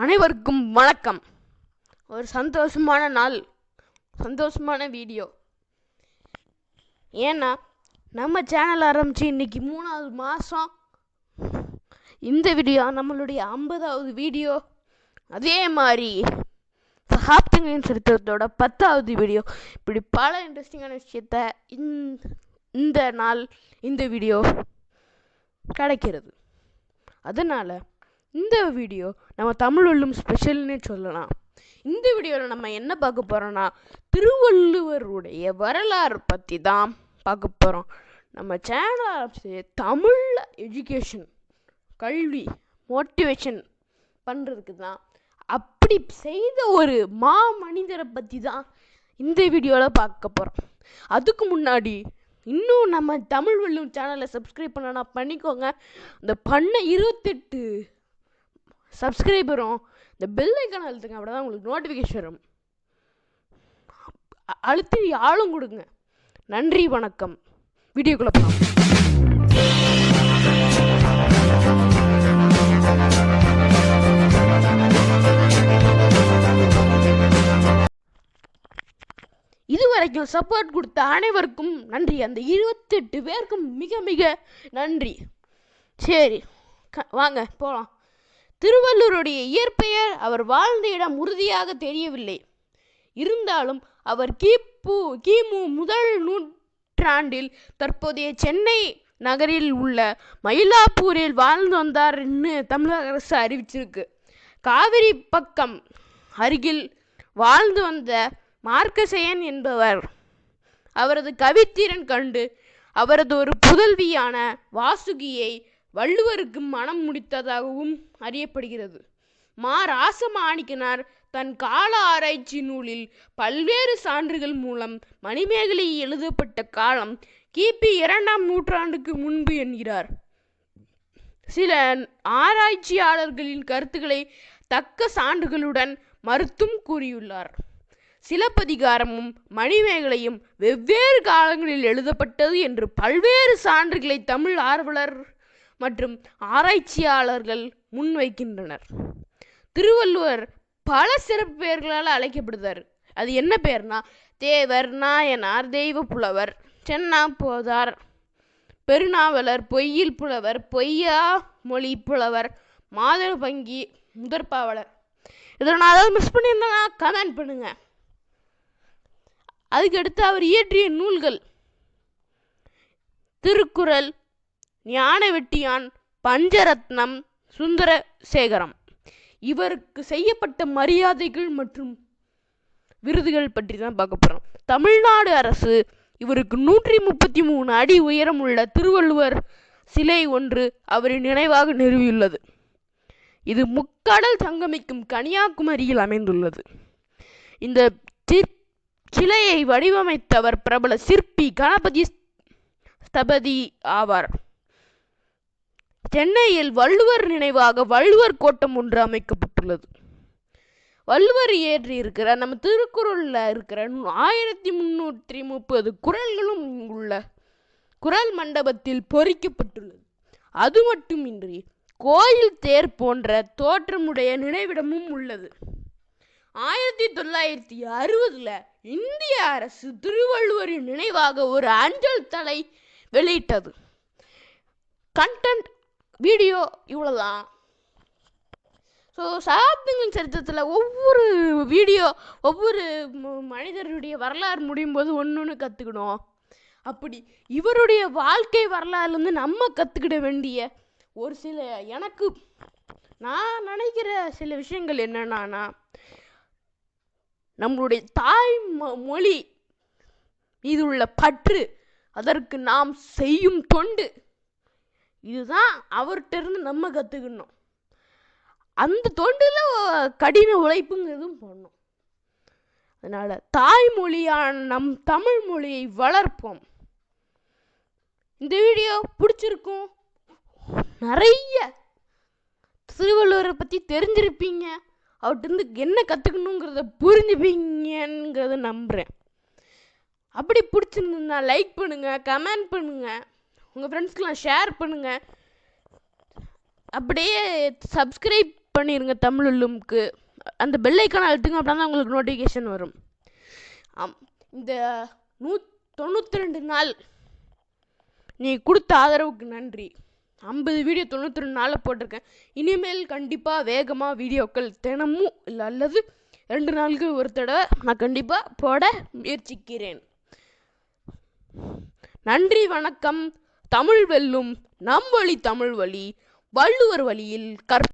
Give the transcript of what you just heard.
அனைவருக்கும் வணக்கம். ஒரு சந்தோஷமான நாள், சந்தோஷமான வீடியோ. ஏன்னா நம்ம சேனல் ஆரம்பித்து இன்றைக்கி 3வது மாதம். இந்த வீடியோ நம்மளுடைய 50வது வீடியோ. அதே மாதிரி சகாப்தங்களின் சரித்திரத்தோட 10வது வீடியோ. இப்படி பல இன்ட்ரெஸ்டிங்கான விஷயத்த இந்த நாள் இந்த வீடியோ கிடைக்கிறது. அதனால் இந்த வீடியோ நம்ம தமிழ் வள்ளுவம் ஸ்பெஷல்னே சொல்லலாம். இந்த வீடியோவில் நம்ம என்ன பார்க்க போகிறோன்னா, திருவள்ளுவருடைய வரலாறு பற்றி தான் பார்க்க போகிறோம். நம்ம சேனல் தமிழில் எஜுகேஷன், மோட்டிவேஷன் பண்ணுறதுக்கு தான். அப்படி செய்த ஒரு மனிதரை பற்றி தான் இந்த வீடியோவில் பார்க்க போகிறோம். அதுக்கு முன்னாடி இன்னும் நம்ம தமிழ் வள்ளுவம் சேனலை சப்ஸ்கிரைப் பண்ணனா பண்ணிக்கோங்க. அந்த 28 சப்ஸ்கிரைபரும் இந்த பெல் ஐக்கான் அழுத்துங்க. அப்படி தான் உங்களுக்கு நோட்டிஃபிகேஷன் வரும். அழுத்தி ஆளும் கொடுங்க. நன்றி, வணக்கம். வீடியோக்குள்ள போகலாம். இதுவரைக்கும் சப்போர்ட் கொடுத்த அனைவருக்கும் நன்றி. அந்த 28 பேருக்கும் மிக மிக நன்றி. சரி, வாங்க போகலாம். திருவள்ளுவருடைய இயற்பெயர் அவர் வாழ்ந்த இடம் உறுதியாக தெரியவில்லை. இருந்தாலும் அவர் கிமு முதல் நூற்றாண்டில் தற்போதைய சென்னை நகரில் உள்ள மயிலாப்பூரில் வாழ்ந்து வந்தார் என்று தமிழக அரசு அறிவிச்சிருக்கு. காவிரி பக்கம் அருகில் வாழ்ந்து வந்த மார்க்கசேயன் என்பவர் அவரது கவித்திறன் கண்டு அவரது ஒரு புதல்வியான வாசுகியை வள்ளுவருக்கு மனம் முடித்ததாகவும் அறியப்படுகிறது. ராசமாணிக்கனார் தன் கால ஆராய்ச்சி நூலில் பல்வேறு சான்றுகள் மூலம் மணிமேகலை எழுதப்பட்ட காலம் கிபி 2ஆம் நூற்றாண்டுக்கு முன்பு என்கிறார். சில ஆராய்ச்சியாளர்களின் கருத்துக்களை தக்க சான்றுகளுடன் மறுத்தும் கூறியுள்ளார். சிலப்பதிகாரமும் மணிமேகலையும் வெவ்வேறு காலங்களில் எழுதப்பட்டது என்று பல்வேறு சான்றுகளை தமிழ் ஆர்வலர் மற்றும் ஆராய்ச்சியாளர்கள் முன்வைக்கின்றனர். திருவள்ளுவர் பல சிறப்பு பெயர்களால் அழைக்கப்படுகிறார். அது என்ன பெயர்னா, தேவர், நாயனார், தெய்வ புலவர், சென்னா போதார், பெருநாவலர், பொய்யில் புலவர், பொய்யா மொழி புலவர், மாதவ பங்கி, முதற்பாவலர். இதில் நான் அதாவது மிஸ் பண்ணியிருந்தேன்னா கமெண்ட் பண்ணுங்க. அதுக்கடுத்து அவர் இயற்றிய நூல்கள் திருக்குறள், ஞானவெட்டியான், பஞ்சரத்னம், சுந்தரசேகரம். இவருக்கு செய்யப்பட்ட மரியாதைகள் மற்றும் விருதுகள் பற்றி தான் பார்க்க போகிறோம். தமிழ்நாடு அரசு இவருக்கு 133 அடி உயரம் உள்ள திருவள்ளுவர் சிலை ஒன்று அவரின் நினைவாக நிறுவியுள்ளது. இது முக்கடல் சங்கமிக்கும் கன்னியாகுமரியில் அமைந்துள்ளது. இந்த சிலையை வடிவமைத்தவர் பிரபல சிற்பி கணபதி ஸ்தபதி ஆவார். சென்னையில் வள்ளுவர் நினைவாக வள்ளுவர் கோட்டம் ஒன்று அமைக்கப்பட்டுள்ளது. வள்ளுவர் இயற்றியிருக்கிற நம்ம திருக்குறளில் இருக்கிற 1330 குறள்களும் இங்குள்ள குறள் மண்டபத்தில் பொறிக்கப்பட்டுள்ளது. அது மட்டுமின்றி கோயில் தேர் போன்ற தோற்றமுடைய நினைவிடமும் உள்ளது. 1960 இந்திய அரசு திருவள்ளுவரின் நினைவாக ஒரு அஞ்சல் தலை வெளியிட்டது. கண்டென்ட் வீடியோ இவ்வளோதான். ஸோ சகாப்தங்களின் சரித்திரத்தில் ஒவ்வொரு வீடியோ ஒவ்வொரு மனிதருடைய வரலாறு முடியும் போது ஒன்று கற்றுக்கணும். அப்படி இவருடைய வாழ்க்கை வரலாறுலேருந்து நம்ம கற்றுக்கிட வேண்டிய ஒரு சில எனக்கு நான் நினைக்கிற சில விஷயங்கள் என்னென்னா, நம்மளுடைய தாய் மொழி மீது உள்ள பற்று, அதற்கு நாம் செய்யும் தொண்டு, இதுதான் அவர்கிட்ட இருந்து நம்ம கற்றுக்கணும். அந்த தொண்டில் கடின உழைப்புங்கிறதும் பண்ணணும். அதனால் தாய்மொழியான நம் தமிழ் மொழியை வளர்ப்போம். இந்த வீடியோ பிடிச்சிருக்கும். நிறைய திருவள்ளுவரை பற்றி தெரிஞ்சிருப்பீங்க. அவர்கிட்ட என்ன கற்றுக்கணுங்கிறத புரிஞ்சுப்பீங்கிறத நம்புகிறேன். அப்படி பிடிச்சிருந்தா லைக் பண்ணுங்கள், கமெண்ட் பண்ணுங்கள், உங்கள் ஃப்ரெண்ட்ஸ்க்கெலாம் ஷேர் பண்ணுங்கள். அப்படியே சப்ஸ்கிரைப் பண்ணிடுங்க தமிழுக்கு. அந்த பெல் ஐக்கானை அழுத்துங்க, அப்படின்னா தான் உங்களுக்கு நோட்டிஃபிகேஷன் வரும். இந்த 92 நாள் நீ கொடுத்த ஆதரவுக்கு நன்றி. 50 வீடியோ 92 நாளில் போட்டிருக்கேன். இனிமேல் கண்டிப்பாக வேகமாக வீடியோக்கள் தினமும் இல்லை அல்லது 2 நாளுக்கு ஒரு தடவை நான் கண்டிப்பாக போட முயற்சிக்கிறேன். நன்றி, வணக்கம். தமிழ் வெல்லும், நம் வழி தமிழ் வழி, வள்ளுவர் வழியில்